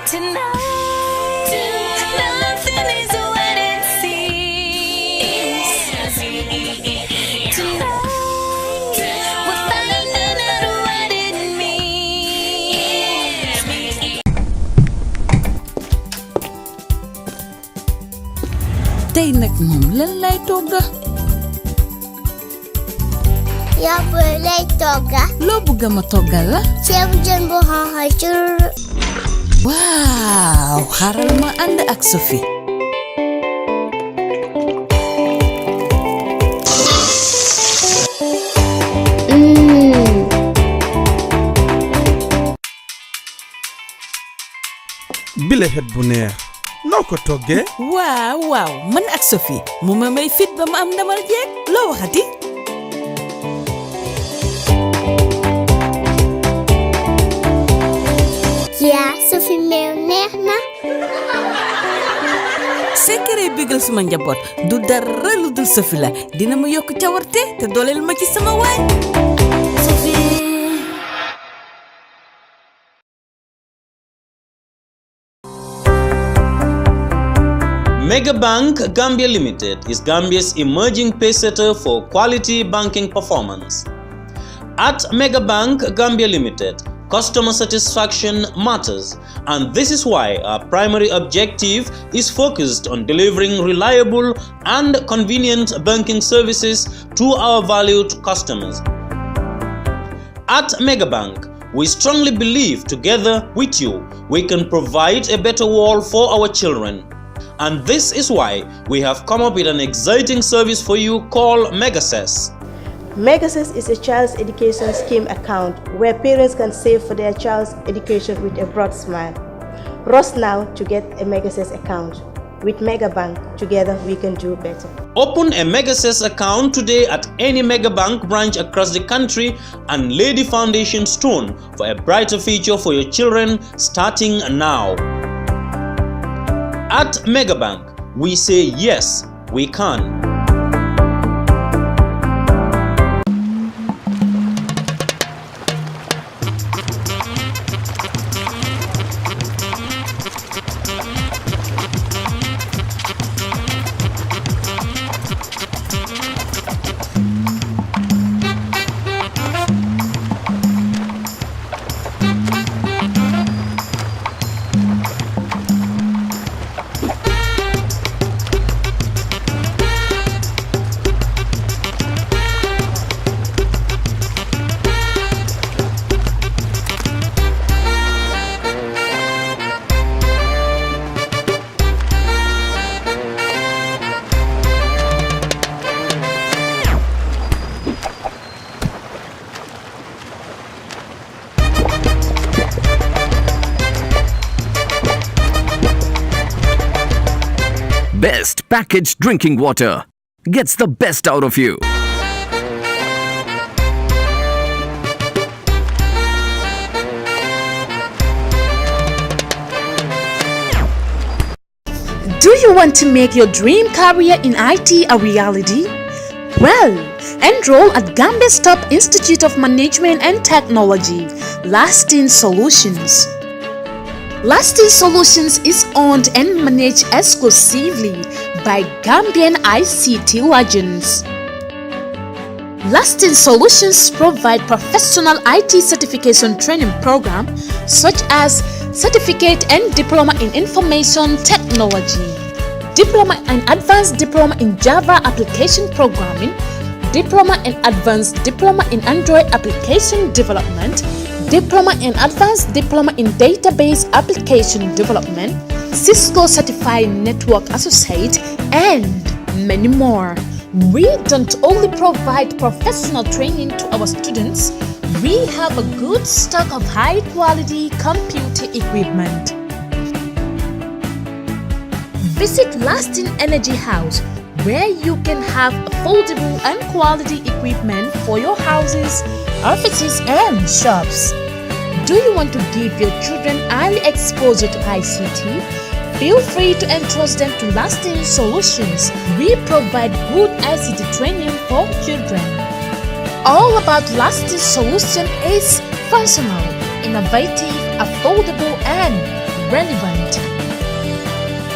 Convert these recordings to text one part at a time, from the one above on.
Tonight, nothing is what it seems. Tonight, we're finding out what it means. Tey nag moom lan lay togga? yaa booy lay togga. Loo bëgg ma toggal la? ceebu jën bu xonq cur. Waaw, xaaral ma ànd ak Sophie. bile xet bu neex noo ko toggee. waaw man ak Sophie mu ma may fit ba ma am ndamal jeeg. loo waxati? yaa Sophie meew neex na. secret bégal suma njaboot du dara lu dul Sophie la dina ma yokk cawarte te dooleel ma ci sama waañ. Megabank Gambia Limited is Gambia's emerging pacesetter for quality banking performance. At Megabank Gambia Limited, customer satisfaction matters, and this is why our primary objective is focused on delivering reliable and convenient banking services to our valued customers. At Megabank, we strongly believe together with you, we can provide a better world for our children. And this is why we have come up with an exciting service for you called Megaccess. Megaccess is a child's education scheme account where parents can save for their child's education with a broad smile. Rush now to get a Megaccess account. With Megabank, together we can do better. Open a Megaccess account today at any Megabank branch across the country and lay the foundation stone for a brighter future for your children starting now. At Megabank, we say yes, we can. Best packaged drinking water gets the best out of you. Do you want to make your dream career in IT a reality? Well, enroll at Gambia's top Institute of Management and Technology, Lasting Solutions. Lasting Solutions is owned and managed exclusively by Gambian ICT legends. Lasting Solutions provide professional IT certification training program such as Certificate and Diploma in Information Technology, Diploma and Advanced Diploma in Java Application Programming, Diploma and Advanced Diploma in Android Application Development, Diploma and Advanced Diploma in Database Application Development, Cisco Certified Network Associate, and many more. We don't only provide professional training to our students, we have a good stock of high-quality computer equipment. Visit Lasting Energy House, where you can have affordable and quality equipment for your houses, offices, and shops. Do you want to give your children early exposure to ICT? Feel free to entrust them to Lasting Solutions. We provide good ICT training for children. All about Lasting Solution is functional, innovative, affordable, and relevant.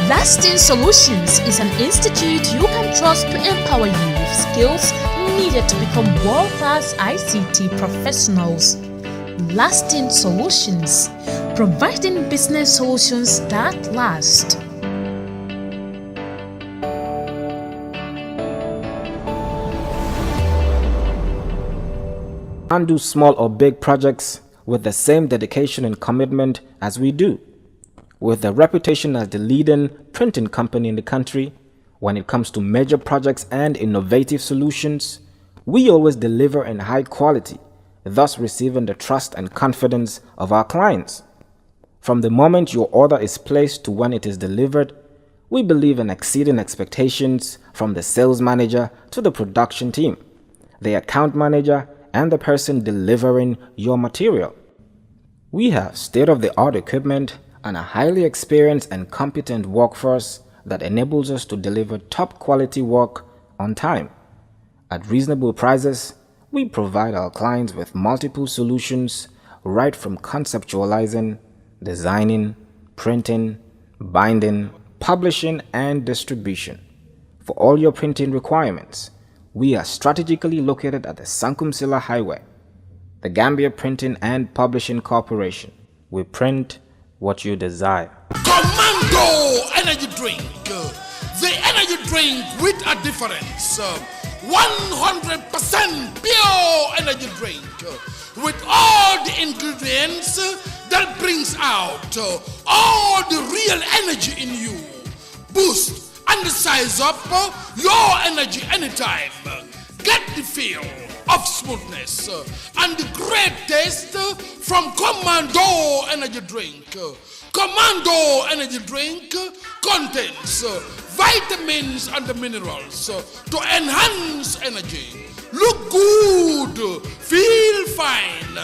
Lasting Solutions is an institute you can trust to empower you with skills needed to become world-class ICT professionals. Lasting Solutions, providing business solutions that last. Do small or big projects with the same dedication and commitment as we do. With a reputation as the leading printing company in the country, when it comes to major projects and innovative solutions, we always deliver in high quality, thus receiving the trust and confidence of our clients. From the moment your order is placed to when it is delivered, we believe in exceeding expectations from the sales manager to the production team, the account manager, and the person delivering your material. We have state-of-the-art equipment and a highly experienced and competent workforce that enables us to deliver top quality work on time. At reasonable prices, we provide our clients with multiple solutions right from conceptualizing, designing, printing, binding, publishing, and distribution. For all your printing requirements, we are strategically located at the Sankumsila Highway, the Gambia Printing and Publishing Corporation. We print what you desire. Commando energy drink. The energy drink with a difference. 100% pure energy drink. With all the ingredients that brings out all the real energy in you. Boost and size up your energy anytime. Get the feel of smoothness and the great taste from Commando energy drink. Commando energy drink contains vitamins and minerals to enhance energy. Look good, feel fine.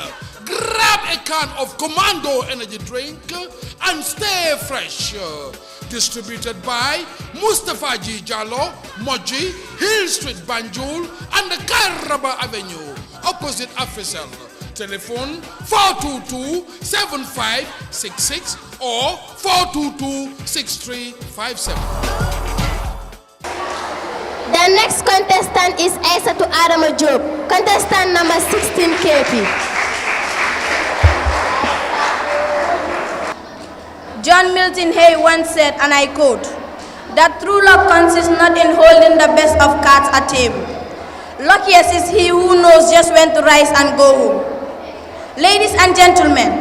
Grab a can of Commando energy drink and stay fresh. Distributed by Mustafa G. Jallo, Moji, Hill Street, Banjul, and the Karaba Avenue, opposite Afrisel. Telephone 422-7566 or 422-6357. The next contestant is Aissatou Adama Job, contestant number 16 KP. John Milton Hay once said, and I quote, that true love consists not in holding the best of cards at table. Luckiest is he who knows just when to rise and go home. Ladies and gentlemen,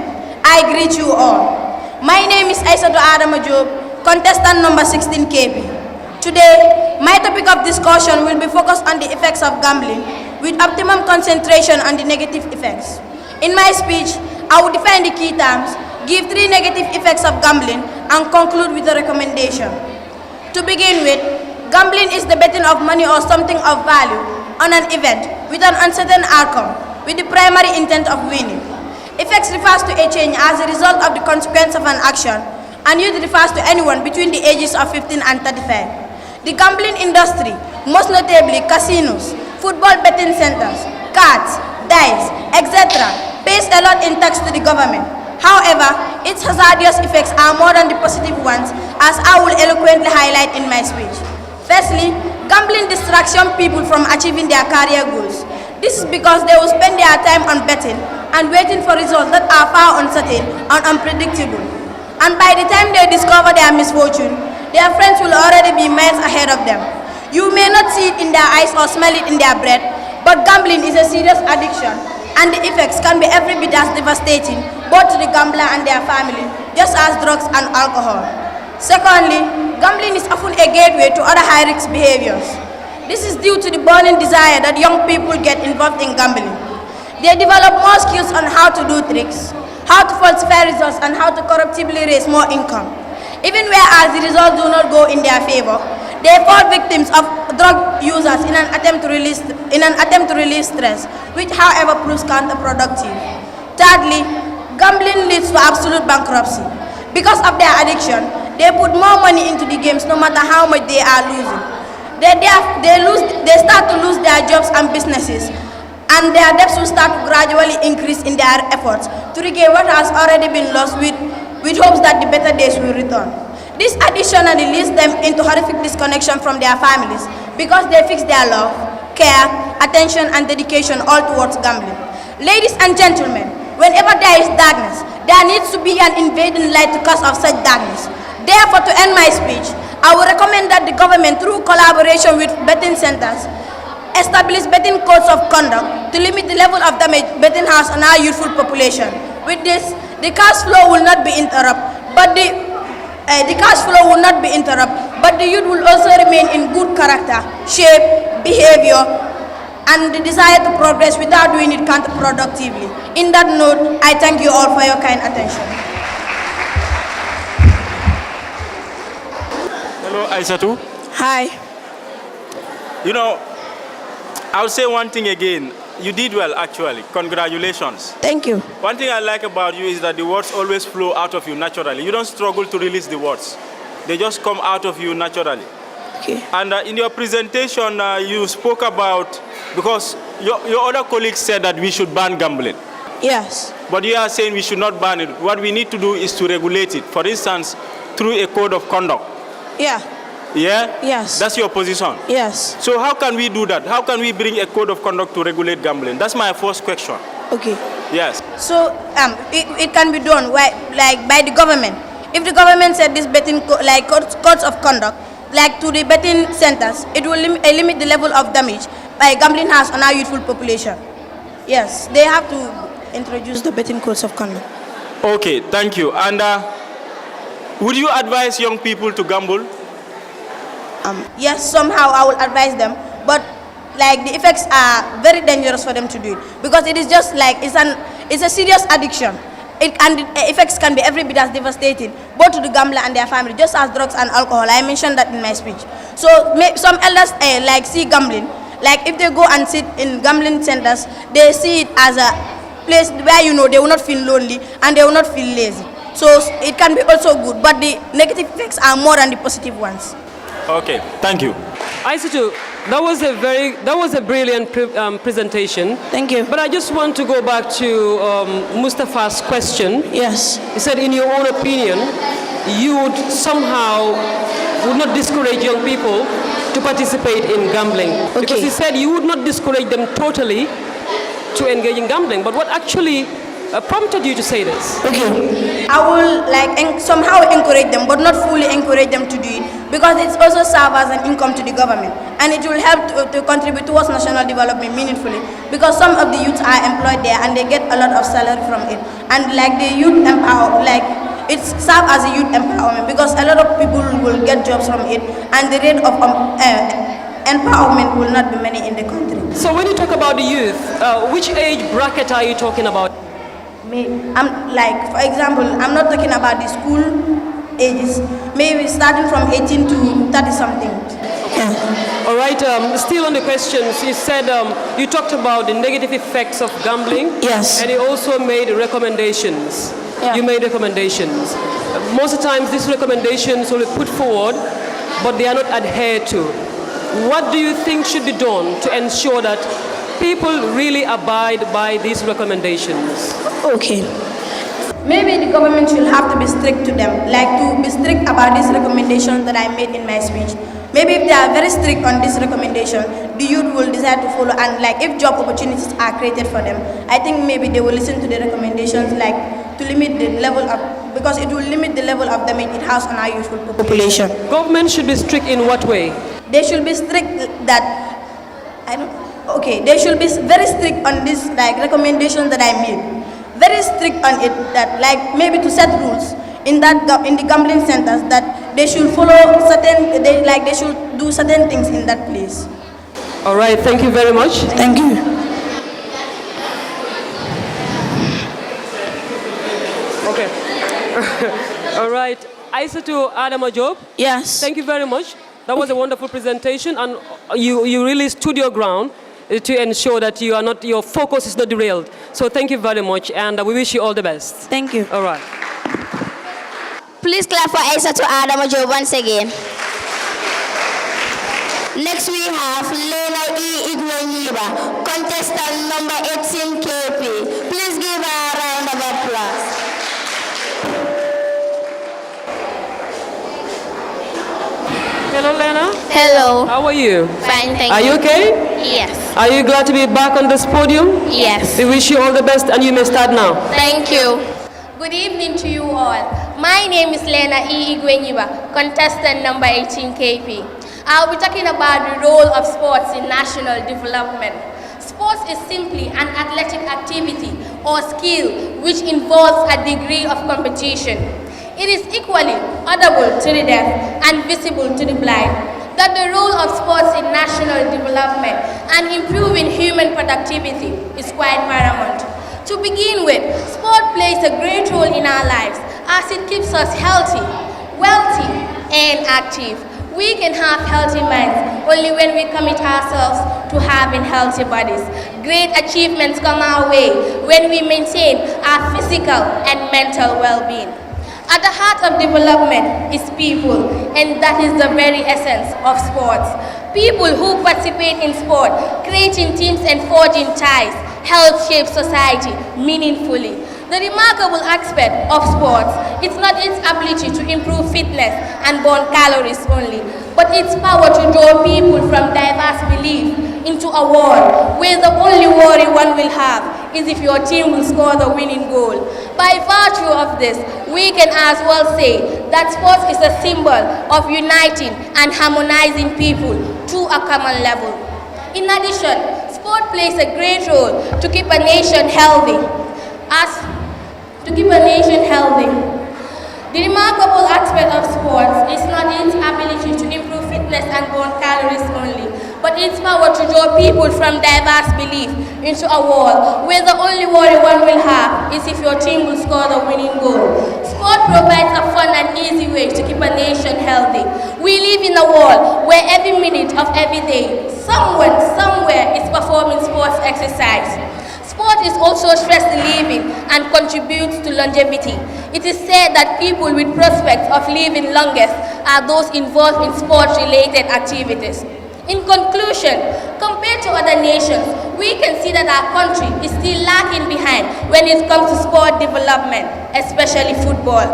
I greet you all. My name is Aissatou Adama Job, contestant number 16 KP. Today, my topic of discussion will be focused on the effects of gambling with optimum concentration on the negative effects. In my speech, I will define the key terms, give 3 negative effects of gambling, and conclude with a recommendation. To begin with, gambling is the betting of money or something of value on an event with an uncertain outcome, with the primary intent of winning. Effects refers to a change as a result of the consequence of an action, and youth refers to anyone between the ages of 15 and 35. The gambling industry, most notably casinos, football betting centers, cards, dice, etc., pays a lot in tax to the government. However, its hazardous effects are more than the positive ones, as I will eloquently highlight in my speech. Firstly, gambling distracts young people from achieving their career goals. This is because they will spend their time on betting and waiting for results that are far uncertain and unpredictable. And by the time they discover their misfortune, their friends will already be miles ahead of them. You may not see it in their eyes or smell it in their breath, but gambling is a serious addiction, and the effects can be every bit as devastating both to the gambler and their family, just as drugs and alcohol. Secondly, gambling is often a gateway to other high-risk behaviors. This is due to the burning desire that young people get involved in gambling. They develop more skills on how to do tricks, how to falsify results, and how to corruptibly raise more income. Even whereas the results do not go in their favor, they fall victims of drug users in an attempt to release stress, which however proves counterproductive. Thirdly, gambling leads to absolute bankruptcy. Because of their addiction, they put more money into the games no matter how much they are losing. They start to lose their jobs and businesses, and their debts will start to gradually increase in their efforts to regain what has already been lost with with hopes that the better days will return. This additionally leads them into horrific disconnection from their families because they fix their love, care, attention, and dedication all towards gambling. Ladies and gentlemen, whenever there is darkness, there needs to be an invading light to cast off such darkness. Therefore, to end my speech, I would recommend that the government, through collaboration with betting centers, establish betting codes of conduct to limit the level of damage betting has on our youthful population. With this, the cash flow will not be interrupted, but the youth will also remain in good character, shape, behavior, and the desire to progress without doing it counterproductively. In that note, I thank you all for your kind attention. Hello, Aisatu. Hi. You know, I'll say one thing again. You did well, actually. Congratulations. Thank you. One thing I like about you is that the words always flow out of you naturally. You don't struggle to release the words. They just come out of you naturally. Okay. And in your presentation, you spoke about, because your other colleagues said that we should ban gambling. Yes. But you are saying we should not ban it. What we need to do is to regulate it. For instance, through a code of conduct. Yeah. Yeah? Yes. That's your position? Yes. So how can we do that? How can we bring a code of conduct to regulate gambling? That's my first question. Okay. Yes. So it can be done by the government. If the government said this betting codes of conduct, like to the betting centers, it will limit the level of damage by gambling has on our youthful population. Yes, they have to introduce the betting codes of conduct. Okay, thank you. And would you advise young people to gamble? Yes, somehow I will advise them, but the effects are very dangerous for them to do it because it is just it's a serious addiction. The effects can be every bit as devastating both to the gambler and their family, just as drugs and alcohol. I mentioned that in my speech. So some elders see gambling, if they go and sit in gambling centers, they see it as a place where they will not feel lonely and they will not feel lazy. So it can be also good, but the negative effects are more than the positive ones. Okay, thank you. Aisatu, that was a brilliant presentation. Thank you. But I just want to go back to Mustafa's question. Yes. He said, in your own opinion, you would not discourage young people to participate in gambling. Okay. Because he said you would not discourage them totally to engage in gambling. But what actually prompted you to say this? Okay. I will somehow encourage them, but not fully encourage them to do it, because it also serves as an income to the government, and it will help to contribute towards national development meaningfully, because some of the youths are employed there and they get a lot of salary from it, and the youth it serves as a youth empowerment, because a lot of people will get jobs from it, and the rate of empowerment will not be many in the country. So when you talk about the youth, which age bracket are you talking about? For example, I'm not talking about the school ages, maybe starting from 18 to 30 something. Yeah. All right, still on the questions, you said you talked about the negative effects of gambling. Yes. And you also made recommendations. Yeah. You made recommendations. Most of the times these recommendations will be put forward, but they are not adhered to. What do you think should be done to ensure that people really abide by these recommendations? Okay. Maybe the government should have to be strict to them, to be strict about these recommendations that I made in my speech. Maybe if they are very strict on this recommendation, the youth will decide to follow, and if job opportunities are created for them, I think maybe they will listen to the recommendations to limit the level of, because it will limit the level of damage it has on our youthful population. Government should be strict in what way? They should be strict they should be very strict on this recommendations that I made. Very strict on it, that maybe to set rules in the gambling centers, that they should follow they should do certain things in that place. All right, thank you very much. Thank you. Okay. All right, Aisatu Adama Job. Yes. Thank you very much. That was a wonderful presentation, and you really stood your ground to ensure that your focus is not derailed. So thank you very much, and we wish you all the best. Thank you. All right. Please clap for Aisatu Adama Job once again. Next we have Leila E. Igwenyiba, contestant number 18 KP. Please give her a round of applause. Hello, Lena. Hello. How are you? Fine, thank you. Are you okay? Yes. Are you glad to be back on this podium? Yes. We wish you all the best, and you may start now. Thank you. Good evening to you all. My name is Lena E. Igwenyiba, contestant number 18 KP. I'll be talking about the role of sports in national development. Sports is simply an athletic activity or skill which involves a degree of competition. It is equally audible to the deaf and visible to the blind that the role of sports in national development and improving human productivity is quite paramount. To begin with, sport plays a great role in our lives as it keeps us healthy, wealthy, and active. We can have healthy minds only when we commit ourselves to having healthy bodies. Great achievements come our way when we maintain our physical and mental well-being. At the heart of development is people, and that is the very essence of sports. People who participate in sport, creating teams and forging ties, help shape society meaningfully. The remarkable aspect of sports is not its ability to improve fitness and burn calories only, but its power to draw people from diverse beliefs into a world where the only worry one will have is if your team will score the winning goal. By virtue of this, we can as well say that sports is a symbol of uniting and harmonizing people to a common level. In addition, sport plays a great role to keep a nation healthy. The remarkable aspect of sports is not its ability to improve fitness and burn calories only, but its power to draw people from diverse beliefs into a world where the only worry one will have is if your team will score the winning goal. Sport provides a fun and easy way to keep a nation healthy. We live in a world where every minute of every day, someone, somewhere is performing sports exercise. Sport is also stress relieving and contributes to longevity. It is said that people with prospects of living longest are those involved in sport-related activities. In conclusion, compared to other nations, we can see that our country is still lagging behind when it comes to sport development, especially football.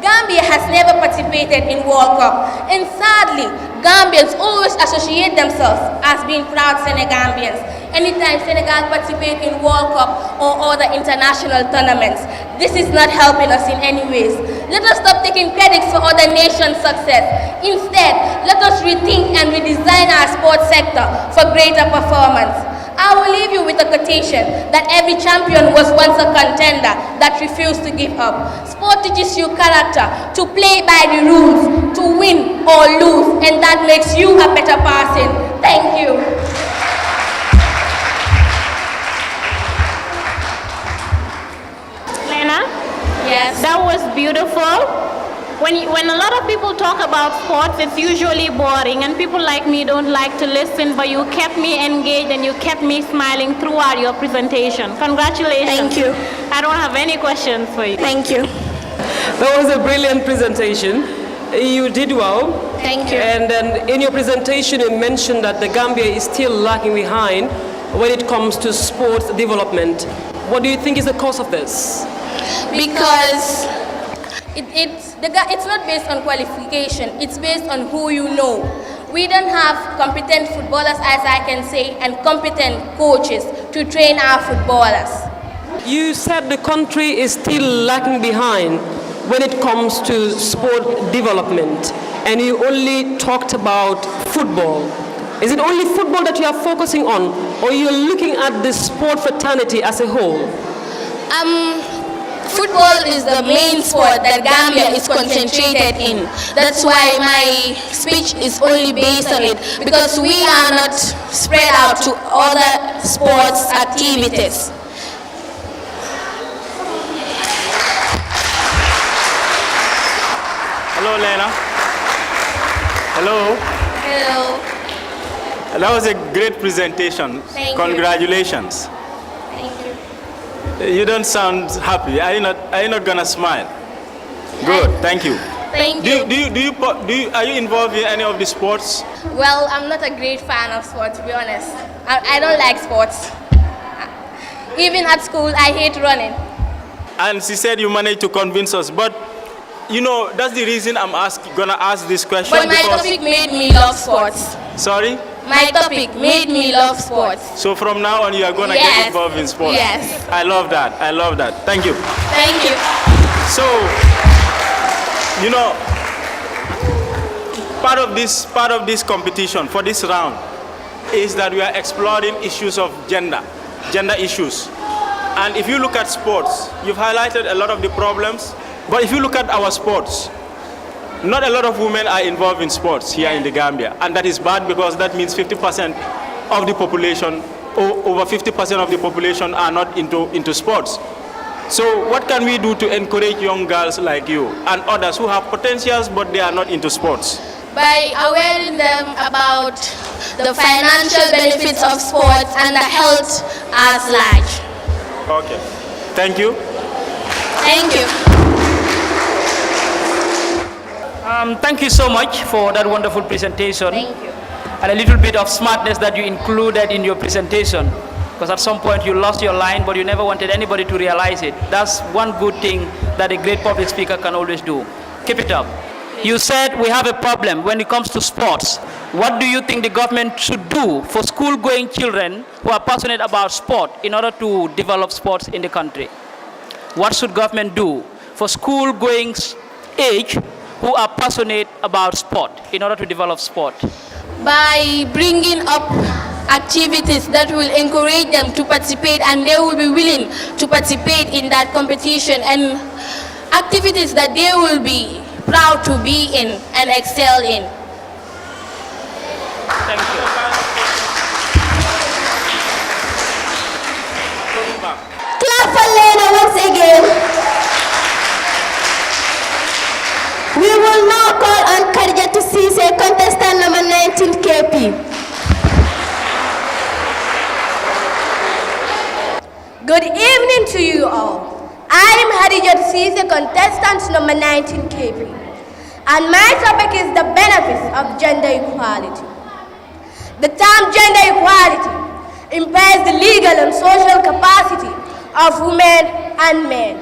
Gambia has never participated in World Cup, and sadly, Gambians always associate themselves as being proud Senegambians anytime Senegal participates in World Cup or other international tournaments. This is not helping us in any ways. Let us stop taking credit for other nations' success. Instead, let us rethink and redesign our sports sector for greater performance. I will leave you with a quotation that every champion was once a contender that refused to give up. Sport teaches you character, to play by the rules, to win or lose, and that makes you a better person. Thank you. Lena? Yes. That was beautiful. When a lot of people talk about sports, it's usually boring, and people like me don't like to listen, but you kept me engaged and you kept me smiling throughout your presentation. Congratulations. Thank you. I don't have any questions for you. Thank you. That was a brilliant presentation. You did well. Thank you. And then in your presentation, you mentioned that the Gambia is still lagging behind when it comes to sports development. What do you think is the cause of this? Because it's not based on qualification, it's based on who you know. We don't have competent footballers, as I can say, and competent coaches to train our footballers. You said the country is still lagging behind when it comes to sport development, and you only talked about football. Is it only football that you are focusing on, or you're looking at the sport fraternity as a whole? Football is the main sport that Gambia is concentrated in. That's why my speech is only based on it, because we are not spread out to other sports activities. Hello, Lena. Hello. Hello. That was a great presentation. Thank you. Congratulations. Thank you. You don't sound happy. Are you not gonna smile? Good. Thank you. Thank you. Are you involved in any of the sports? Well, I'm not a great fan of sports, to be honest. I don't like sports. Even at school, I hate running. And she said you managed to convince us, but you know, that's the reason I'm gonna ask this question. But my topic made me love sports. Sorry? My topic made me love sports. So from now on, you are gonna get involved in sports. Yes. I love that. I love that. Thank you. Thank you. So, you know, part of this competition for this round is that we are exploring issues of gender issues. And if you look at sports, you've highlighted a lot of the problems. But if you look at our sports, not a lot of women are involved in sports here in the Gambia. And that is bad because that means 50% of the population, or over 50% of the population are not into sports. So what can we do to encourage young girls like you and others who have potentials but they are not into sports? By awareing them about the financial benefits of sports and the health as large. Okay. Thank you. Thank you. Thank you so much for that wonderful presentation. Thank you. And a little bit of smartness that you included in your presentation. Because at some point you lost your line, but you never wanted anybody to realize it. That's one good thing that a great public speaker can always do. Keep it up. You said we have a problem when it comes to sports. What do you think the government should do for school-going children who are passionate about sport in order to develop sports in the country? What should government do for school-going age who are passionate about sport in order to develop sport? By bringing up activities that will encourage them to participate, and they will be willing to participate in that competition, and activities that they will be proud to be in and excel in. Thank you. Clap for Lena once again. We will now call on Khadija to Sise, contestant number 19 KP. Good evening to you all. I am Khadija Sise, contestant number 19 KP. And my topic is the benefits of gender equality. The term gender equality impairs the legal and social capacity of women and men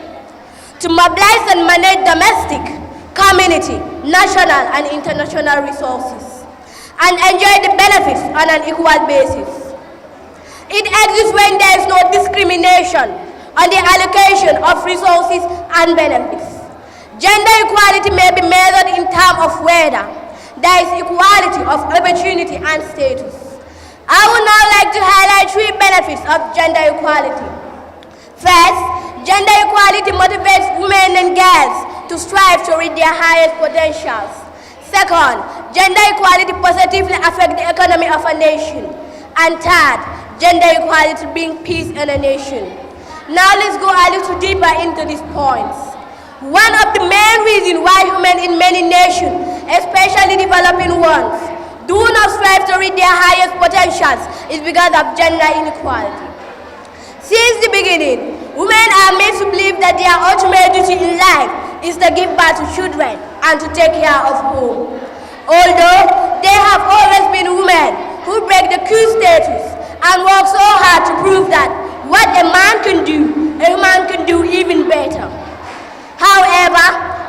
to mobilize and manage domestic, community, national and international resources and enjoy the benefits on an equal basis. It exists when there is no discrimination on the allocation of resources and benefits. Gender equality may be measured in terms of whether there is equality of opportunity and status. I would now like to highlight 3 benefits of gender equality. First, gender equality motivates women and girls to strive to reach their highest potentials. Second, gender equality positively affects the economy of a nation. And third, gender equality brings peace in a nation. Now let's go a little deeper into these points. One of the main reasons why women in many nations, especially developing ones, do not strive to reach their highest potentials is because of gender inequality. Since the beginning, women are made to believe that their ultimate duty in life is to give birth to children and to take care of home. Although there have always been women who break the Q status and work so hard to prove that what a man can do, a woman can do even better. However,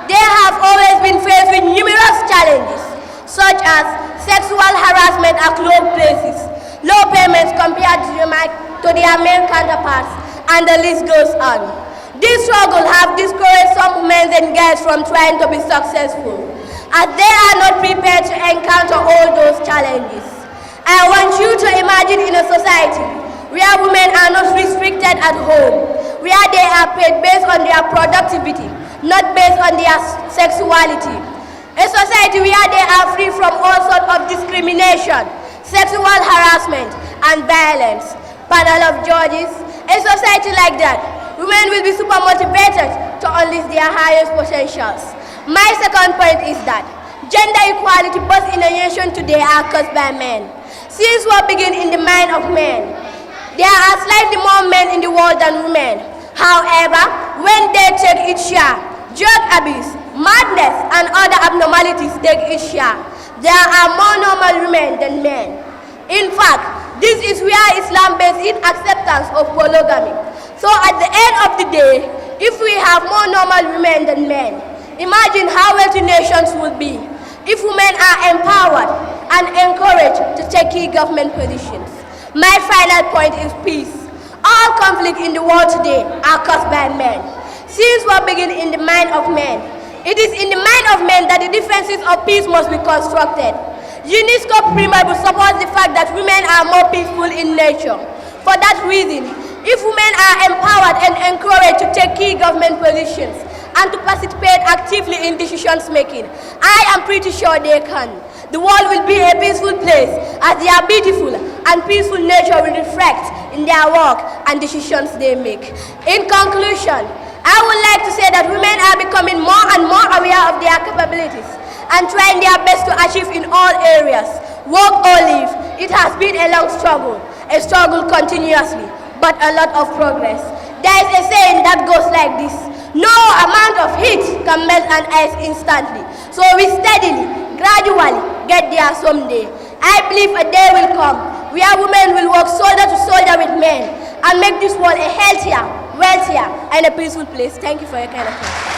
they have always been faced with numerous challenges, such as sexual harassment at low places, low payments compared to their male counterparts, and the list goes on. These struggles have discouraged some women and girls from trying to be successful, as they are not prepared to encounter all those challenges. I want you to imagine in a society where women are not restricted at home, where they are paid based on their productivity, not based on their sexuality. A society where they are free from all sorts of discrimination, sexual harassment, and violence. Panel of judges, a society like that, women will be super motivated to unleash their highest potentials. My second point is that gender equality both in a nation today are caused by men. Since war began in the mind of men, there are slightly more men in the world than women. However, when they take its share, drug abuse, madness, and other abnormalities take its share, there are more normal women than men. In fact, this is where Islam based its acceptance of polygamy. So at the end of the day, if we have more normal women than men, Imagine how wealthy nations would be if women are empowered and encouraged to take key government positions. My final point is peace. All conflict in the world today are caused by men. Since war begins in the mind of men, it is in the mind of men that the defenses of peace must be constructed. UNESCO primarily supports the fact that women are more peaceful in nature. For that reason, if women are empowered and encouraged to take key government positions and to participate actively in decisions making, I am pretty sure they can. The world will be a peaceful place as their beautiful and peaceful nature will reflect in their work and decisions they make. In conclusion, I would like to say that women are becoming more and more aware of their capabilities and trying their best to achieve in all areas. Work or live, it has been a long struggle, a struggle continuously, but a lot of progress. There is a saying that goes like this: no amount of heat can melt an ice instantly. So we steadily, gradually get there someday. I believe a day will come where women will work shoulder to shoulder with men and make this world a healthier, wealthier, and a peaceful place. Thank you for your kind attention.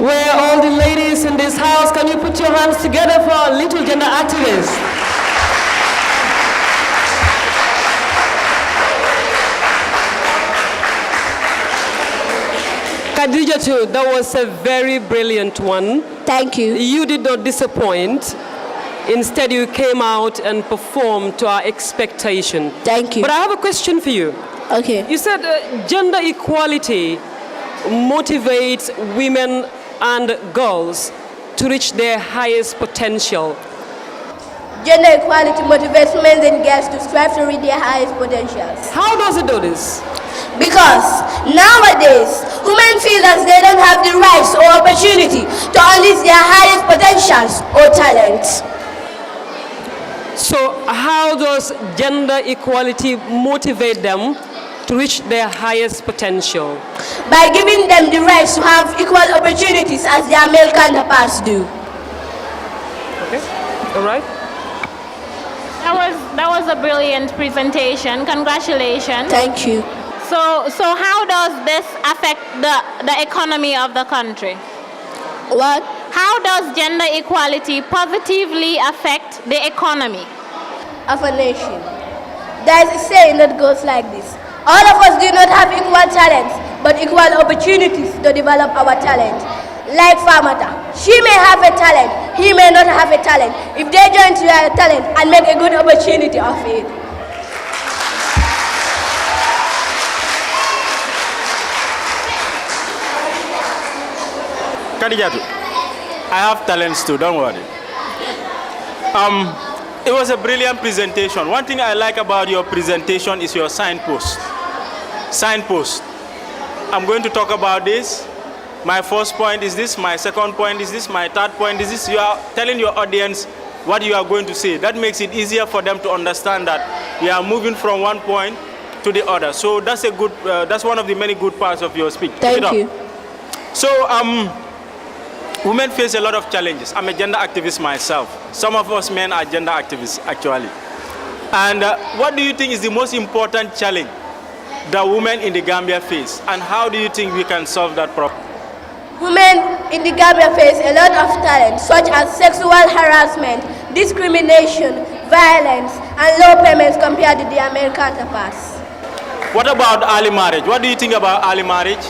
Where all the ladies in this house, can you put your hands together for our little gender activists? Khadija too, that was a very brilliant one. Thank you. You did not disappoint. Instead, you came out and performed to our expectation. Thank you. But I have a question for you. Okay. You said gender equality motivates women and girls to reach their highest potential. Gender equality motivates women and girls to strive to reach their highest potentials. How does it do this? Because nowadays, women feel that they don't have the rights or opportunity to unleash their highest potentials or talents. So how does gender equality motivate them to reach their highest potential? By giving them the rights to have equal opportunities as their male counterparts do. Okay, all right. That was a brilliant presentation. Congratulations. Thank you. So how does this affect the economy of the country? What? How does gender equality positively affect the economy of a nation? There is a saying that goes like this: all of us do not have equal talents, but equal opportunities to develop our talent. Like Aminata, she may have a talent, he may not have a talent. If they join their talent and make a good opportunity of it. Khadijatu, I have talents too, don't worry. It was a brilliant presentation. One thing I like about your presentation is your signpost. Signpost. I'm going to talk about this. My first point is this, my second point is this, my third point is this. You are telling your audience what you are going to say. That makes it easier for them to understand that we are moving from one point to the other. So that's a good, that's one of the many good parts of your speech. Thank you. So, women face a lot of challenges. I'm a gender activist myself. Some of us men are gender activists, actually. And what do you think is the most important challenge that women in the Gambia face? And how do you think we can solve that problem? Women in the Gambia face a lot of challenges, such as sexual harassment, discrimination, violence, and low payments compared to their male counterparts. What about early marriage? What do you think about early marriage?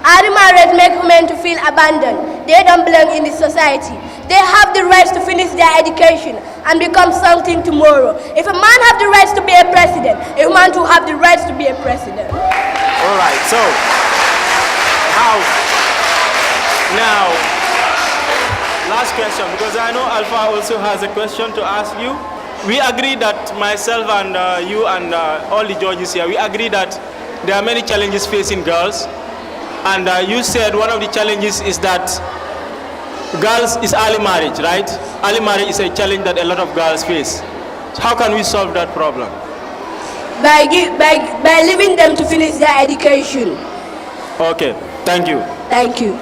Early marriage makes women to feel abandoned. They don't belong in the society. They have the rights to finish their education and become something tomorrow. If a man has the rights to be a president, a woman too have the rights to be a president. All right, so how? Now, last question, because I know Alpha also has a question to ask you. We agree that myself and you and all the judges here, we agree that there are many challenges facing girls. And you said one of the challenges is that girls is early marriage, right? Early marriage is a challenge that a lot of girls face. So how can we solve that problem? By leaving them to finish their education. Okay, thank you. Thank you.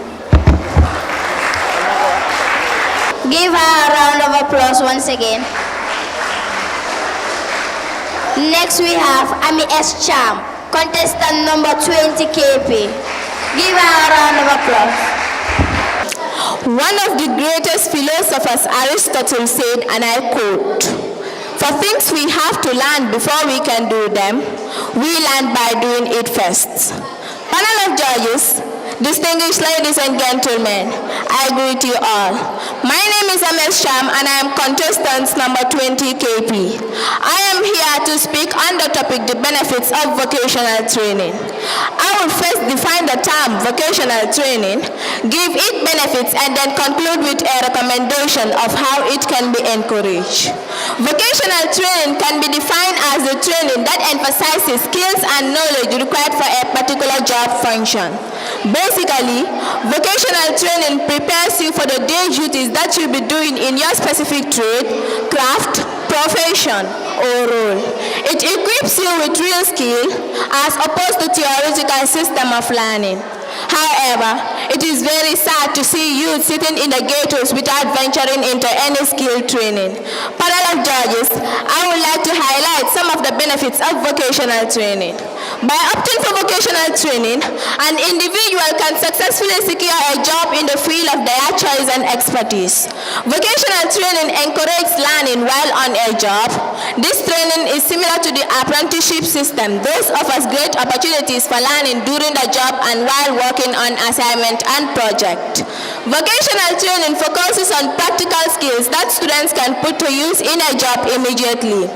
Give her a round of applause once again. Next we have Ami-S-Cham, contestant number 20 KP. Give her a round of applause. One of the greatest philosophers, Aristotle, said, and I quote, "For things we have to learn before we can do them, we learn by doing it first." Panel of judges, distinguished ladies and gentlemen, I greet you all. My name is Ami-S-Cham and I am contestant number 20 KP. I am here to speak on the topic, the benefits of vocational training. I will first define the term vocational training, give it benefits, and then conclude with a recommendation of how it can be encouraged. Vocational training can be defined as the training that emphasizes skills and knowledge required for a particular job function. Basically, vocational training prepares you for the day duties that you'll be doing in your specific trade, craft, profession, or role. It equips you with real skill as opposed to theoretical system of learning. However, it is very sad to see youth sitting in the ghettos without venturing into any skill training. Panel of judges, I would like to highlight some of the benefits of vocational training. By opting for vocational training, an individual can successfully secure a job in the field of their choice and expertise. Vocational training encourages learning while on a job. This training is similar to the apprenticeship system. This offers great opportunities for learning during the job and while working on assignment and project. Vocational training focuses on practical skills that students can put to use in a job immediately.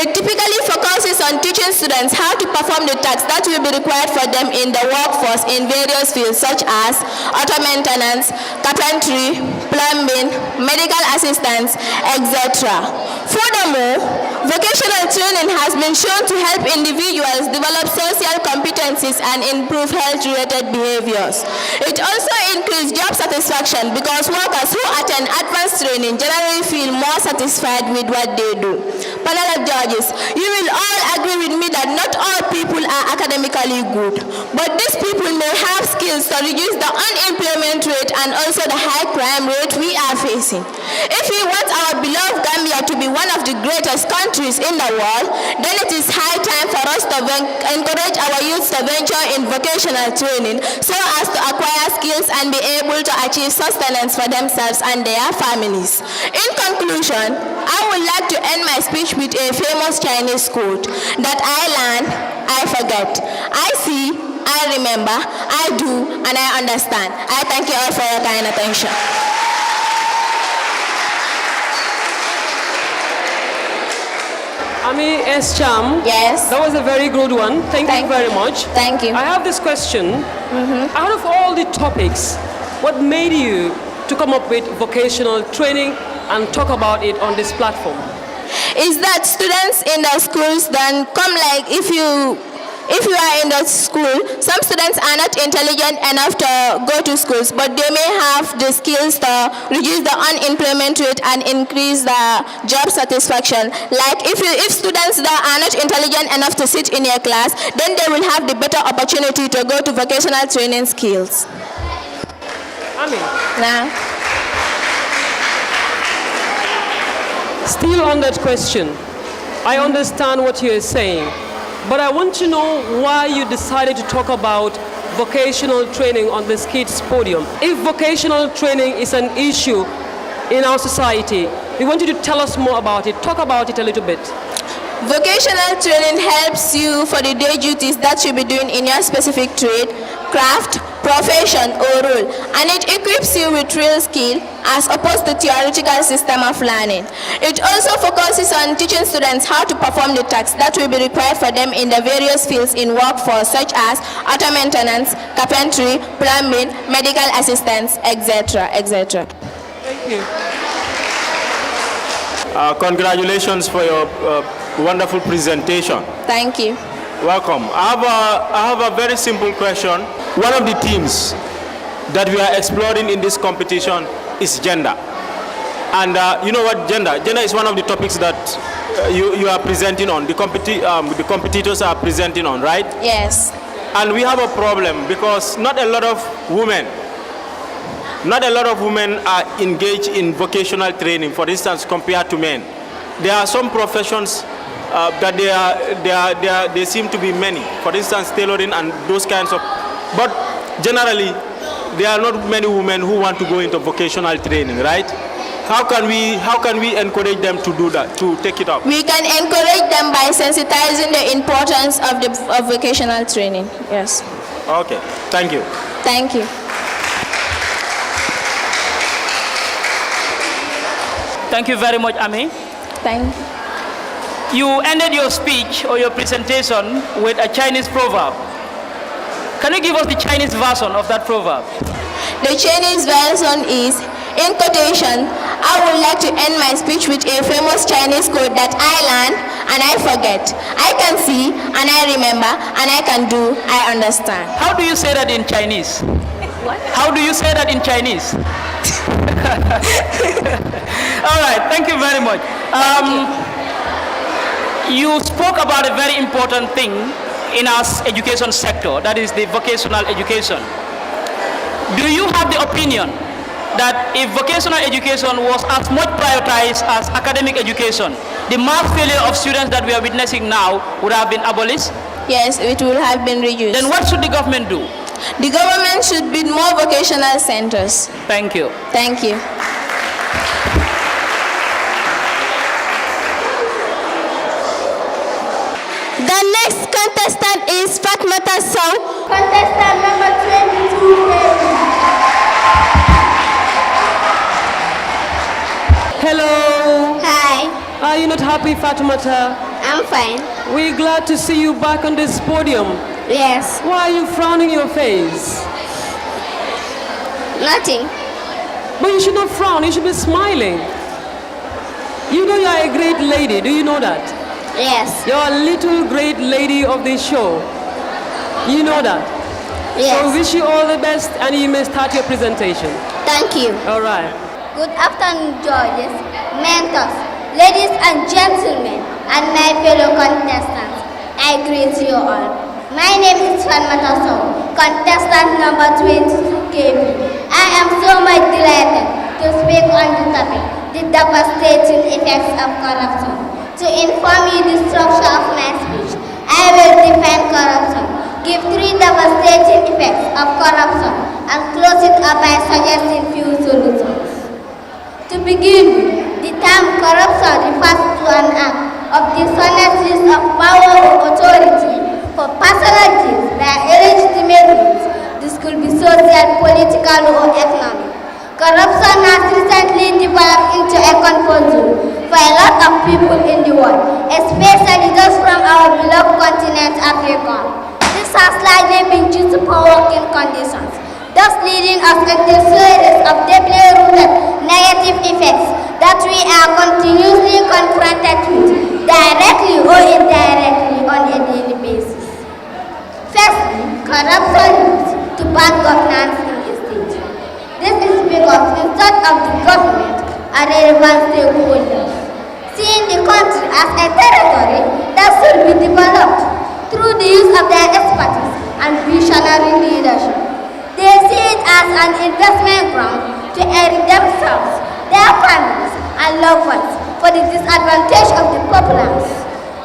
It typically focuses on teaching students how to perform the tasks that will be required for them in the workforce in various fields such as auto maintenance, carpentry, plumbing, medical assistance, etc. Furthermore, vocational training has been shown to help individuals develop social competencies and improve health-related behaviors. It also increases job satisfaction because workers who attend advanced training generally feel more satisfied with what they do. Panel of judges, you will all agree with me that not all people are academically good, but these people may have skills to reduce the unemployment rate and also the high crime rate we are facing. If we want our beloved Gambia to be one of the greatest countries in the world, then it is high time for us to encourage our youth to venture in vocational training so as to acquire skills and be able to achieve sustenance for themselves and their families. In conclusion, I would like to end my speech with a famous Chinese quote that I learn, I forget. I see, I remember, I do, and I understand. I thank you all for your kind attention. Ami-S-Cham. Yes. That was a very good one. Thank you very much. Thank you. I have this question. Out of all the topics, what made you to come up with vocational training and talk about it on this platform? Is that students in the schools then come like if you are in the school, some students are not intelligent enough to go to schools, but they may have the skills to reduce the unemployment rate and increase the job satisfaction. Like if students that are not intelligent enough to sit in a class, then they will have the better opportunity to go to vocational training skills. Ami. Nah. Still on that question, I understand what you're saying, but I want to know why you decided to talk about vocational training on this kids' podium. If vocational training is an issue in our society, we want you to tell us more about it. Talk about it a little bit. Vocational training helps you for the day duties that you'll be doing in your specific trade, craft, profession, or role, and it equips you with real skill as opposed to theoretical system of learning. It also focuses on teaching students how to perform the tasks that will be required for them in the various fields in workforce such as auto maintenance, carpentry, plumbing, medical assistance, etc., etc. Thank you. Congratulations for your wonderful presentation. Thank you. Welcome. I have a very simple question. One of the themes that we are exploring in this competition is gender. And you know what, gender? Gender is one of the topics that you are presenting on, the competitors are presenting on, right? Yes. And we have a problem because not a lot of women are engaged in vocational training, for instance, compared to men. There are some professions that they seem to be many. For instance, tailoring and those kinds of, but generally, there are not many women who want to go into vocational training, right? How can we encourage them to do that, to take it up? We can encourage them by sensitizing the importance of vocational training. Yes. Okay. Thank you. Thank you. Thank you very much, Ami. Thank you. You ended your speech or your presentation with a Chinese proverb. Can you give us the Chinese version of that proverb? The Chinese version is, in quotation, I would like to end my speech with a famous Chinese quote that I learned and I forget. I can see and I remember and I can do, I understand. How do you say that in Chinese? What? How do you say that in Chinese? All right, thank you very much. You spoke about a very important thing in our education sector, that is the vocational education. Do you have the opinion that if vocational education was as much prioritized as academic education, the mass failure of students that we are witnessing now would have been abolished? Yes, it will have been reduced. Then what should the government do? The government should build more vocational centers. Thank you. Thank you. The next contestant is Aminata. Contestant number 22. Hello. Hi. Are you not happy, Fatoumata? I'm fine. We're glad to see you back on this podium. Yes. Why are you frowning your face? Nothing. But you should not frown, you should be smiling. You know you are a great lady, do you know that? Yes. You're a little great lady of this show. You know that? Yes. So we wish you all the best and you may start your presentation. Thank you. All right. Good afternoon, judges, mentors, ladies and gentlemen, and my fellow contestants. I greet you all. My name is Aminata, contestant number 22 KB. I am so much delighted to speak on the topic, the devastating effects of corruption. To inform you the structure of my speech, I will define corruption, give 3 devastating effects of corruption, and close it up by suggesting few solutions. To begin with, the term corruption refers to an act of dishonest use of power or authority for personal gains by illegitimate means. This could be social, political, or economic. Corruption has recently developed into a comfort zone for a lot of people in the world, especially those from our beloved continent, Africa. This has largely been due to poor working conditions, thus leading us into a series of deeply rooted negative effects that we are continuously confronted with, directly or indirectly on a daily basis. Firstly, corruption leads to bad governance in a state. This is because instead of the government and relevant stakeholders seeing the country as a territory that should be developed through the use of their expertise and visionary leadership, they see it as an investment ground to aid themselves, their families, and loved ones for the disadvantage of the populace.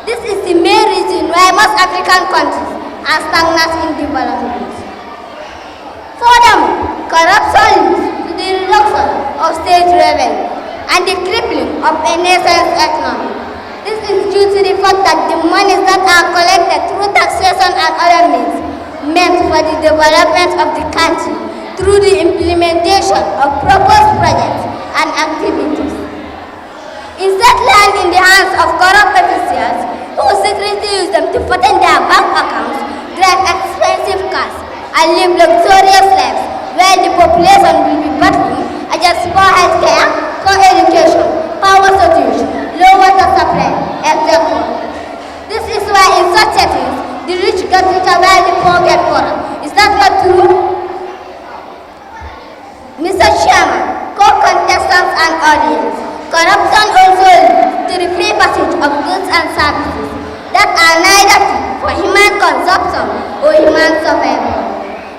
This is the main reason why most African countries are stagnant in development. Furthermore, corruption leads to the reduction of state revenue and the crippling of a nation's economy. This is due to the fact that the monies that are collected through taxation and other means meant for the development of the country through the implementation of proposed projects and activities. Instead, land in the hands of corrupt officials who secretly use them to fatten their bank accounts, drive expensive cars, and live luxurious lives where the population will be battling against poor health care, poor education, power shortage, low water supply, etc. This is why in such settings, the rich get richer while the poor get poorer. Is that not true? Mr. Chairman, co-contestants and audience, corruption also leads to the free passage of goods and services that are neither fit for human consumption or human survival.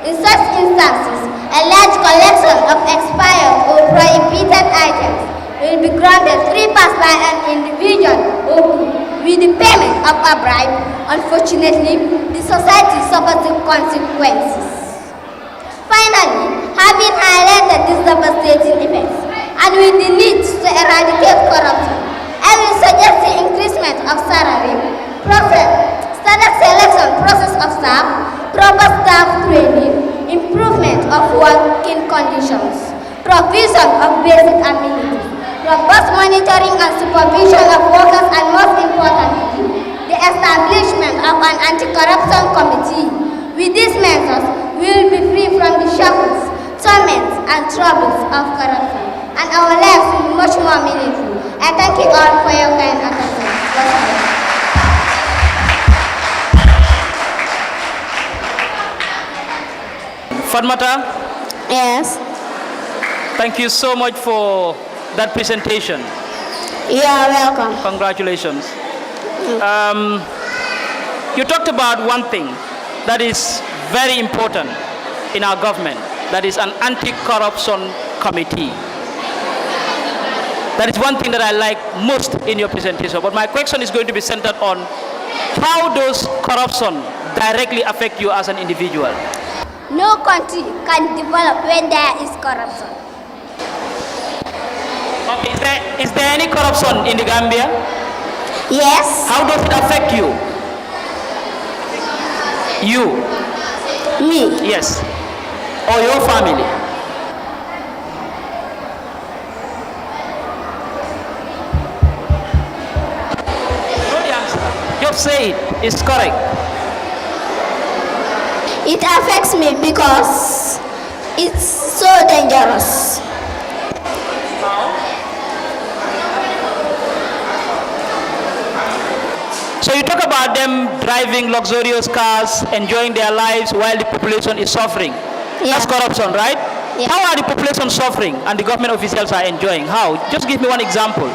In such instances, a large collection of expired or prohibited items will be granted free pass by an individual or group with the payment of a bribe, unfortunately, the society suffers the consequences. Finally, having highlighted these devastating effects, and with the need to eradicate corruption, I will suggest the increasement of salary, standard selection process of staff, proper staff training, improvement of working conditions, provision of basic amenities, robust monitoring and supervision of workers, and most importantly, the establishment of an anti-corruption committee. With these measures, we will be free from the shackles, torments, and troubles of corruption, and our lives will be much more meaningful. I thank you all for your kind attention. Fatmata? Yes. Thank you so much for that presentation. You are welcome. Congratulations. You talked about one thing that is very important in our government, that is an anti-corruption committee. That is one thing that I like most in your presentation. But my question is going to be centered on how does corruption directly affect you as an individual? No country can develop when there is corruption. Okay, is there any corruption in the Gambia? Yes. How does it affect you? You? Me? Yes. Or your family? Know the answer. Just say it. It's correct. It affects me because it's so dangerous. So you talk about them driving luxurious cars, enjoying their lives while the population is suffering. Yeah. That's corruption, right? Yeah. How are the population suffering and the government officials are enjoying? How? Just give me one example.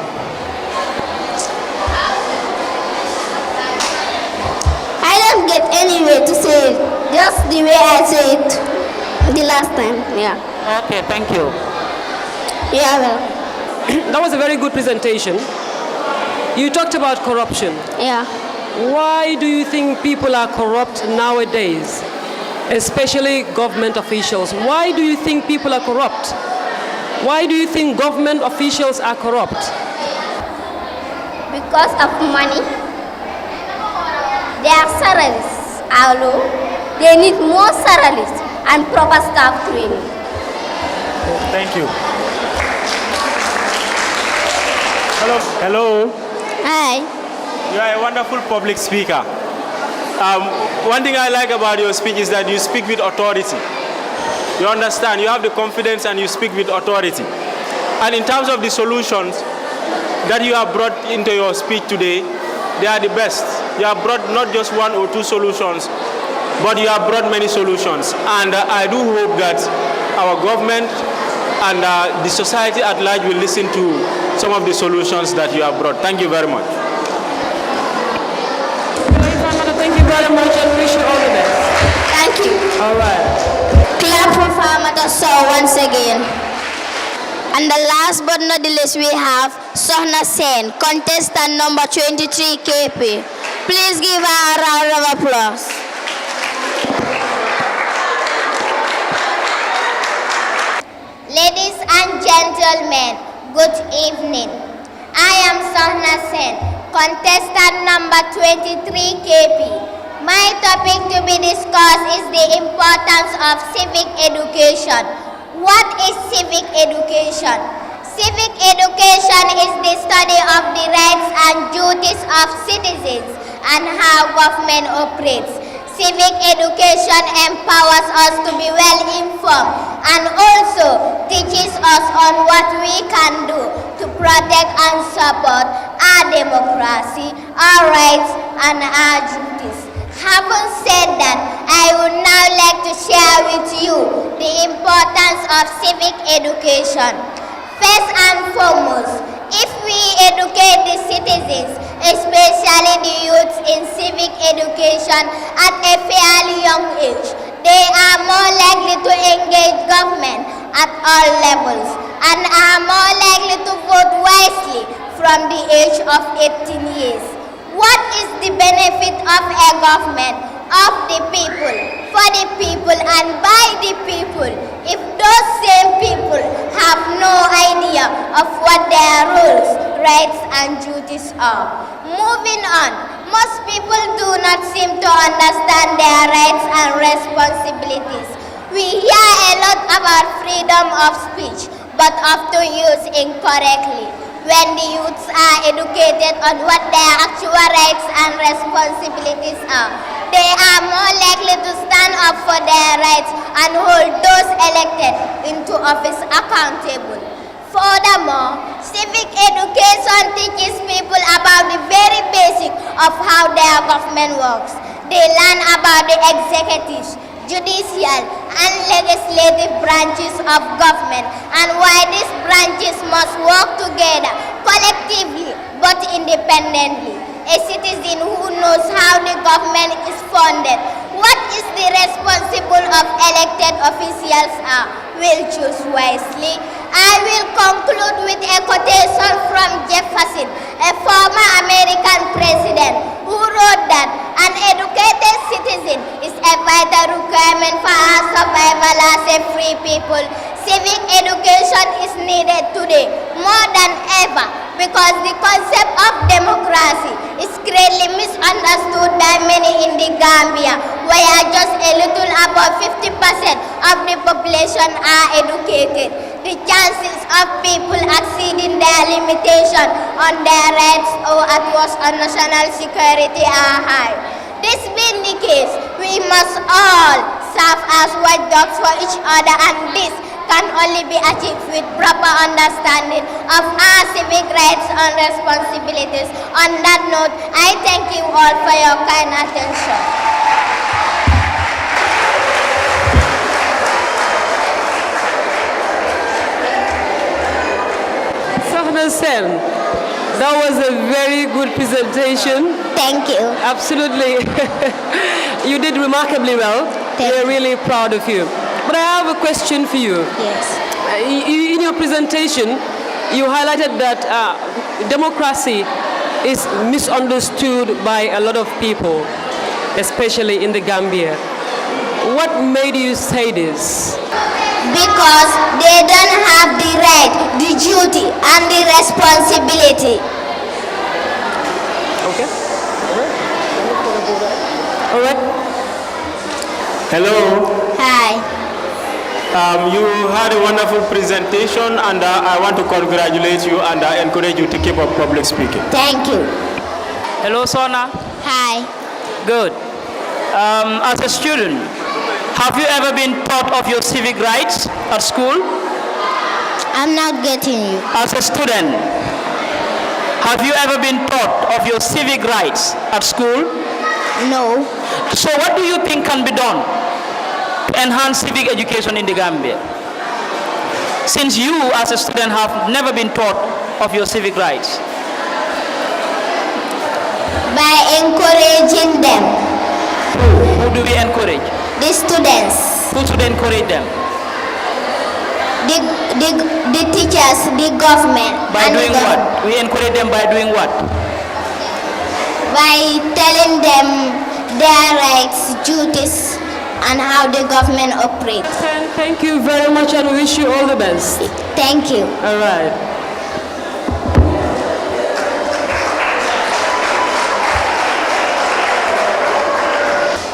I don't get any way to say it. Just the way I said it the last time. Yeah. Okay, thank you. Yeah, well. That was a very good presentation. You talked about corruption. Yeah. Why do you think people are corrupt nowadays, especially government officials? Why do you think people are corrupt? Why do you think government officials are corrupt? Because of money. Their salaries are low. They need more salaries and proper staff training. Thank you. Hello. Hello. Hi. You are a wonderful public speaker. One thing I like about your speech is that you speak with authority. You understand, you have the confidence and you speak with authority. And in terms of the solutions that you have brought into your speech today, they are the best. You have brought not just one or two solutions, but you have brought many solutions. And I do hope that our government and the society at large will listen to some of the solutions that you have brought. Thank you very much. Thank you very much and wish you all the best. Thank you. All right. Clap for Aminata once again. And the last but not the least, we have Sohna Sen, contestant number 23 KP. Please give her a round of applause. Ladies and gentlemen, good evening. I am Sohna Sen, contestant number 23 KP. My topic to be discussed is the importance of civic education. What is civic education? Civic education is the study of the rights and duties of citizens and how government operates. Civic education empowers us to be well informed and also teaches us on what we can do to protect and support our democracy, our rights, and our duties. Having said that, I would now like to share with you the importance of civic education. First and foremost, if we educate the citizens, especially the youths, in civic education at a fairly young age, they are more likely to engage government at all levels and are more likely to vote wisely from the age of 18 years. What is the benefit of a government of the people, for the people and by the people, if those same people have no idea of what their roles, rights and duties are? Moving on, most people do not seem to understand their rights and responsibilities. We hear a lot about freedom of speech, but often used incorrectly. When the youths are educated on what their actual rights and responsibilities are, they are more likely to stand up for their rights and hold those elected into office accountable. Furthermore, civic education teaches people about the very basic of how their government works. They learn about the executives, judicial and legislative branches of government and why these branches must work together collectively but independently. A citizen who knows how the government is funded, what is the responsible of elected officials are, will choose wisely. I will conclude with a quotation from Jefferson, a former American president, who wrote that an educated citizen is a vital requirement for our survival as a free people. Civic education is needed today more than ever because the concept of democracy is greatly misunderstood by many in the Gambia, where just a little above 50% of the population are educated. The chances of people exceeding their limitation on their rights or at worst on national security are high. This being the case, we must all serve as watchdogs for each other, and this can only be achieved with proper understanding of our civic rights and responsibilities. On that note, I thank you all for your kind attention. Sen, that was a very good presentation. Thank you. Absolutely. You did remarkably well. We're really proud of you. But I have a question for you. Yes. In your presentation, you highlighted that democracy is misunderstood by a lot of people, especially in the Gambia. What made you say this? Because they don't have the right, the duty, and the responsibility. Okay. All right. Hello. Hi. You had a wonderful presentation, and I want to congratulate you and encourage you to keep up public speaking. Thank you. Hello, Sona. Hi. Good. As a student, have you ever been taught of your civic rights at school? I'm not getting you. As a student, have you ever been taught of your civic rights at school? No. So what do you think can be done to enhance civic education in the Gambia? Since you as a student have never been taught of your civic rights. By encouraging them. Who do we encourage? The students. Who should encourage them? The teachers, the government. By doing what? We encourage them by doing what? By telling them their rights, duties, and how the government operates. Thank you very much, and we wish you all the best. Thank you. All right.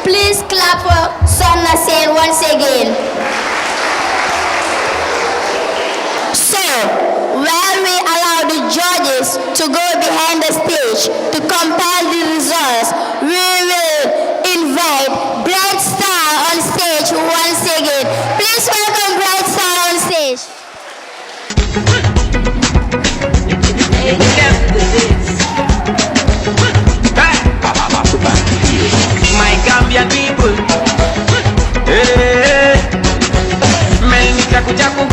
Please clap for Sonna Sen once again. So, while we allow the judges to go behind the stage to compile the results, we will invite Bright Star on stage once again. Please welcome Bright Star on stage. My Gambian people, hey, melni chaku chaku.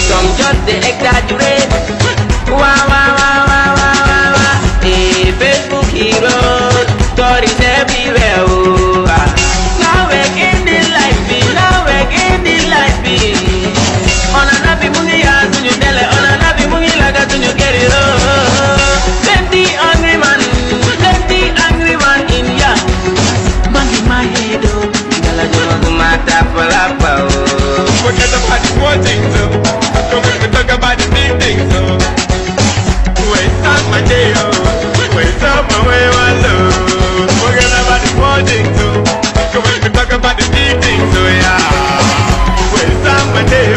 Some just they exaggerate. Wah wah wah wah wah wah wah. Hey. my day, waste up my way, my love. Forget about the small things, come when we talk about the big things, yeah. Waste up my day,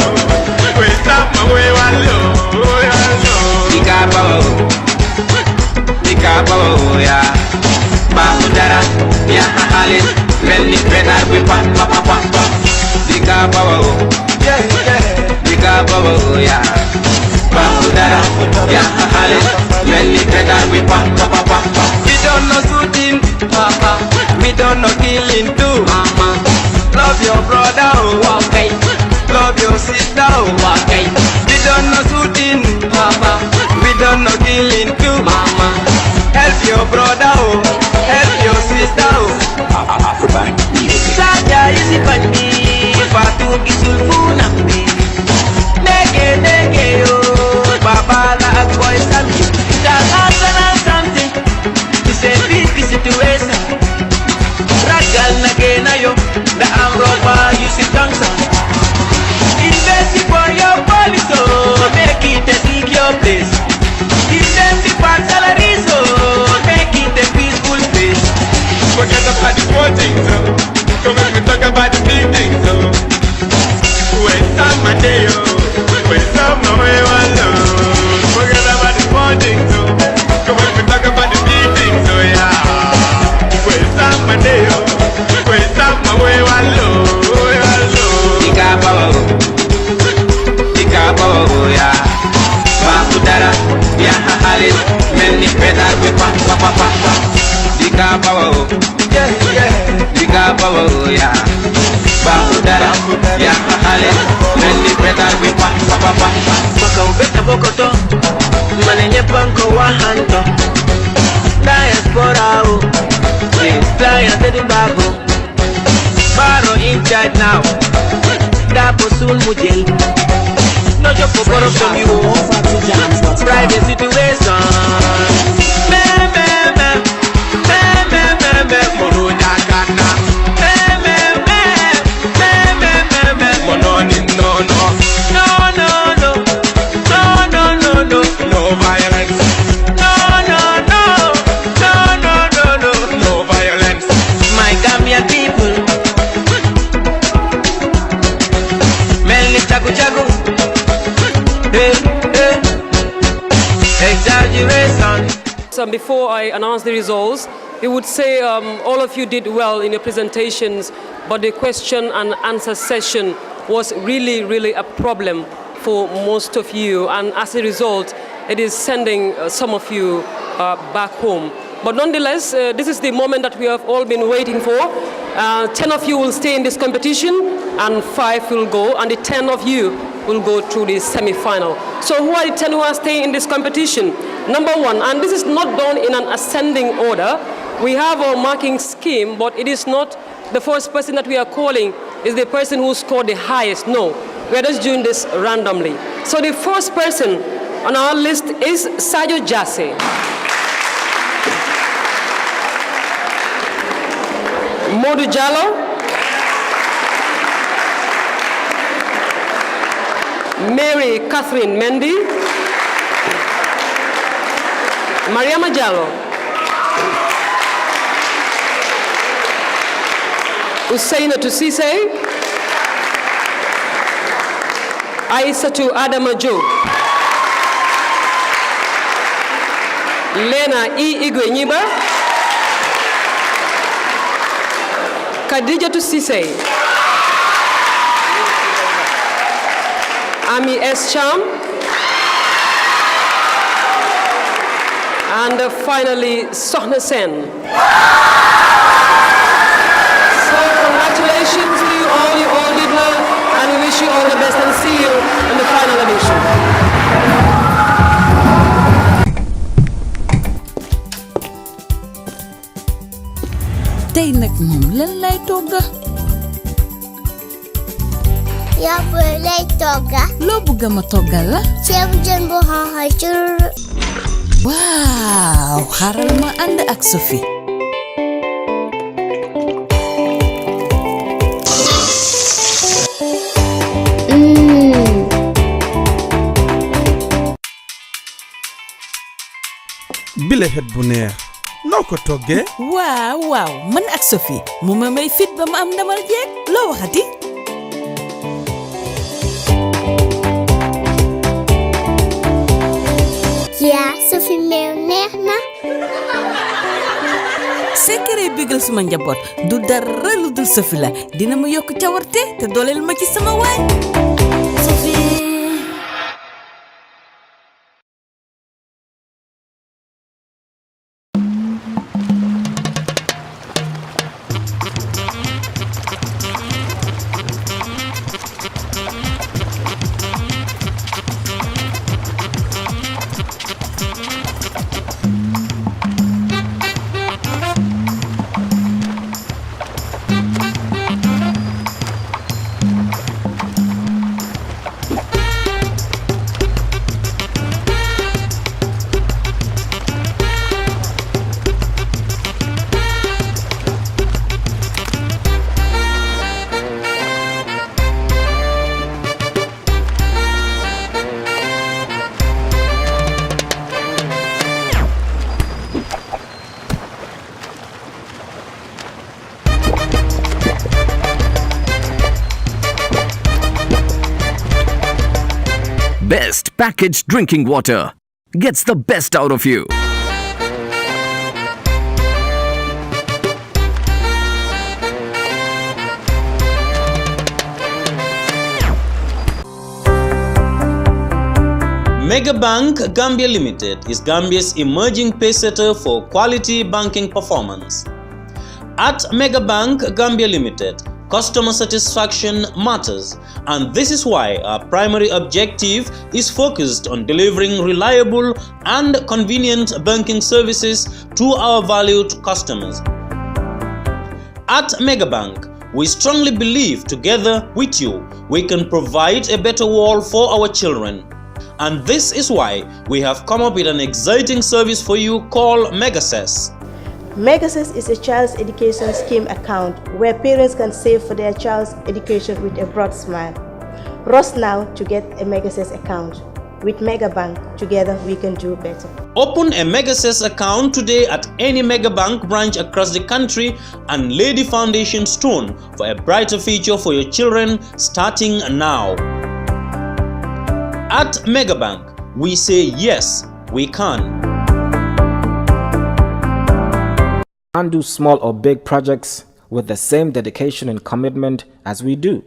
waste up my way, my love. Ikabo, yeah. Bamudara, yeah, Halit, Melly Benar, we pop, pop, pop, pop. Ikabo, Ikabo, yeah. Bamudara, yeah, Halit, Melly Benar, we pop, pop, pop, pop. We don't know shooting, papa. We don't know killing too, mama. Love your brother, okay. Love your sister, okay. We don't know shooting, papa. We don't know killing too, mama. Help your brother, help your sister. Saja isi pandi, patu kisulfu nambi. Nege nege yo, baba la boy sami. Jangan something, it's a big situation. Ragal nage na yo, the amroba you sit down son. Invest for your police, make it a secure place. Give them the part salary, so make it a peaceful place. Forget about the small things, come when we talk about the big things, waste up my day, waste up my way, my love. Forget about the small things, come when we talk about the big things, yeah. Waste up my day, waste up my way, my love. Ikabo, yeah. Bamudara, yeah, Halit, Melly Benar, we pop, pop, pop, pop. Ikabo, Ikabo, yeah. Bamudara, yeah, Halit, Melly Benar, we pop, pop, pop, pop. Baka ubeta bokoto, manenye panko wahanto. Diaspora, clients at the bago. Baro in charge now. Dapo soon mujel. No job for corruption, you private situation. No violence. No violence. My Gambian people, Melly Chagu Chagu. Exaggeration. So before I announce the results, we would say all of you did well in your presentations, but the question and answer session was really a problem for most of you, and as a result, it is sending some of you back home. But nonetheless, this is the moment that we have all been waiting for. 10 of you will stay in this competition, and 5 will go, and the 10 of you will go through the semi-final. So who are the 10 who are staying in this competition? Number 1, and this is not done in an ascending order. We have our marking scheme, but it is not the first person that we are calling is the person who scored the highest. No, we are just doing this randomly. So the first person on our list is Sajo Jase. Modu Jallo. Mary Catherine Mendy. Mariama Jallo. Usaina Tusise. Aisatu Adama Joe. Lena E. Igwe Nyiba. Khadija Tusise. Ami S. Cham. And finally, Sohna Sen. So congratulations to you all did well, and we wish you all the best and see you in the final edition. Tey nag moom lan lay togga? yaa booy lay togga. Loo bëgg ma toggal la? ceebu jën bu xonq cur. Waaw, xaaral ma ànd ak Sophie. bile xet bu neex noo ko toggee waaw man ak Sophie mu ma may fit ba ma am ndamal jeeg loo waxati yaa Sophie meew neex na secret bégal suma njaboot du dara lu dul Sophie la dina ma yokk cawarte te dooleel ma ci sama waay Best packaged drinking water gets the best out of you. Mega Bank Gambia Limited is Gambia's emerging pacesetter for quality banking performance. At Mega Bank Gambia Limited, customer satisfaction matters, and this is why our primary objective is focused on delivering reliable and convenient banking services to our valued customers. At Megabank, we strongly believe together with you, we can provide a better world for our children. And this is why we have come up with an exciting service for you called Megaccess. Megaccess is a child's education scheme account where parents can save for their child's education with a broad smile. Rush now to get a Megaccess account. With Megabank, together we can do better. Open a Megaccess account today at any Megabank branch across the country and lay the foundation stone for a brighter future for your children starting now. At Megabank, we say yes, we can. Can't do small or big projects with the same dedication and commitment as we do.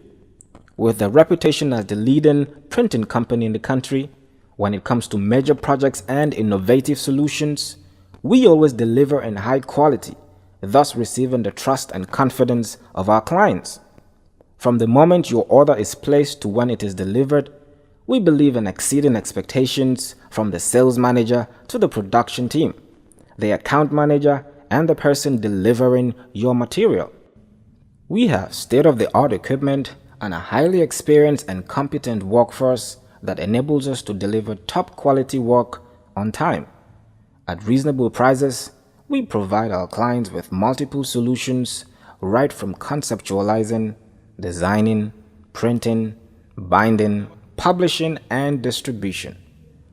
With a reputation as the leading printing company in the country, when it comes to major projects and innovative solutions, we always deliver in high quality, thus receiving the trust and confidence of our clients. From the moment your order is placed to when it is delivered, we believe in exceeding expectations from the sales manager to the production team, the account manager, and the person delivering your material. We have state-of-the-art equipment and a highly experienced and competent workforce that enables us to deliver top quality work on time. At reasonable prices, we provide our clients with multiple solutions right from conceptualizing, designing, printing, binding, publishing, and distribution.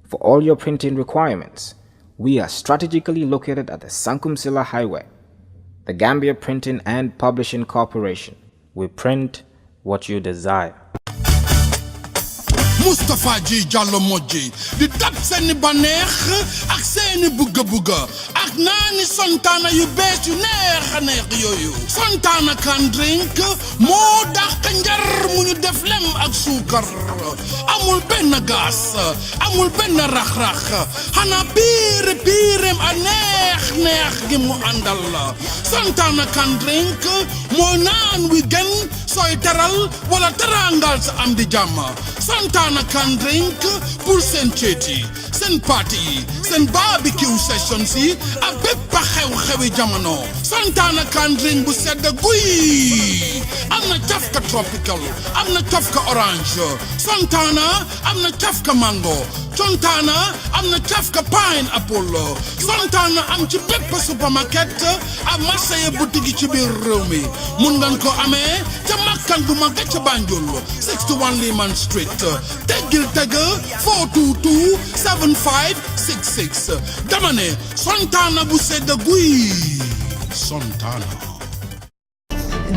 For all your printing requirements, we are strategically located at the Sankumsila Highway, the Gambia Printing and Publishing Corporation. We print what you desire. Mustafa Ji Jallo Moji di dab seeni baneex ak seeni bugga ak naani Sontana yu bees yu neex a neex yooyu Sontana can drink moo dàq njar mu ñu def lem ak suukar amul benn gaas amul benn rax-rax xanaa piireem a neex gi mu àndal Sontana can drink moo naan wi gën sooy teral wala terangal sa am di jàmm Sontana can drink pour seen ceeti seen party yi seen barbecue sessions yi ak bépp xew-xewi jamono Sontana can drink bu sedd guy am na cafka tropical am na cafka orange Sontana am na cafka mango Sontana am na cafka pineapple Sontana am ci bépp supermarket ak marché yi boutique yi ci biir réew mi mun ngeen ko amee ca makkan bu mag ca Banjul 61 Lehman Street teggil teg 422 75 866 damane Sontana Buseda Gui Sontana.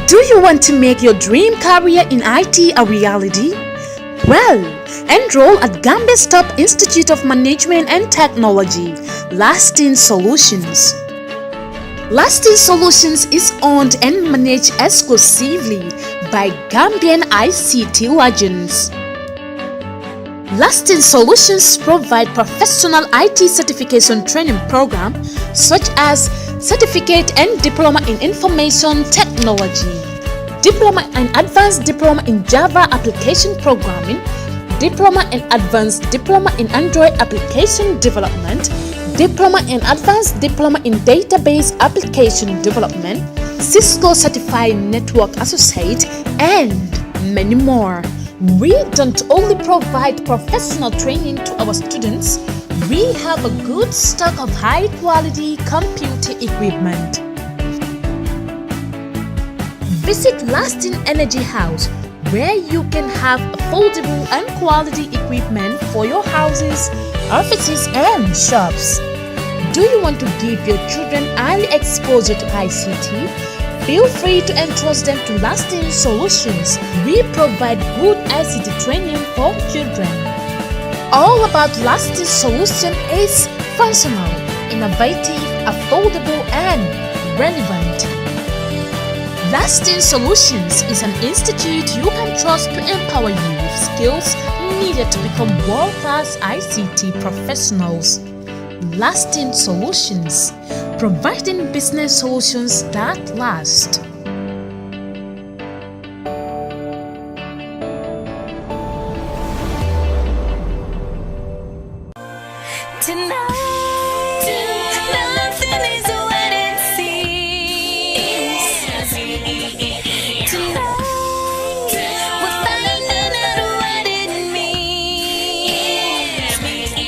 Do you want to make your dream career in IT a reality? Well, enroll at Gambia's top Institute of Management and Technology, Lasting Solutions. Lasting Solutions is owned and managed exclusively by Gambian ICT legends. Lasting Solutions provide professional IT certification training program such as Certificate and Diploma in Information Technology, Diploma and Advanced Diploma in Java Application Programming, Diploma and Advanced Diploma in Android Application Development, Diploma and Advanced Diploma in Database Application Development, Cisco Certified Network Associate, and many more. We don't only provide professional training to our students, we have a good stock of high-quality computer equipment. Visit Lasting Energy House, where you can have affordable and quality equipment for your houses, offices, and shops. Do you want to give your children early exposure to ICT? Feel free to entrust them to Lasting Solutions. We provide good ICT training for children. All about Lasting Solution is functional, innovative, affordable, and relevant. Lasting Solutions is an institute you can trust to empower you with skills needed to become world-class ICT professionals. Lasting Solutions, providing business solutions that last. Tonight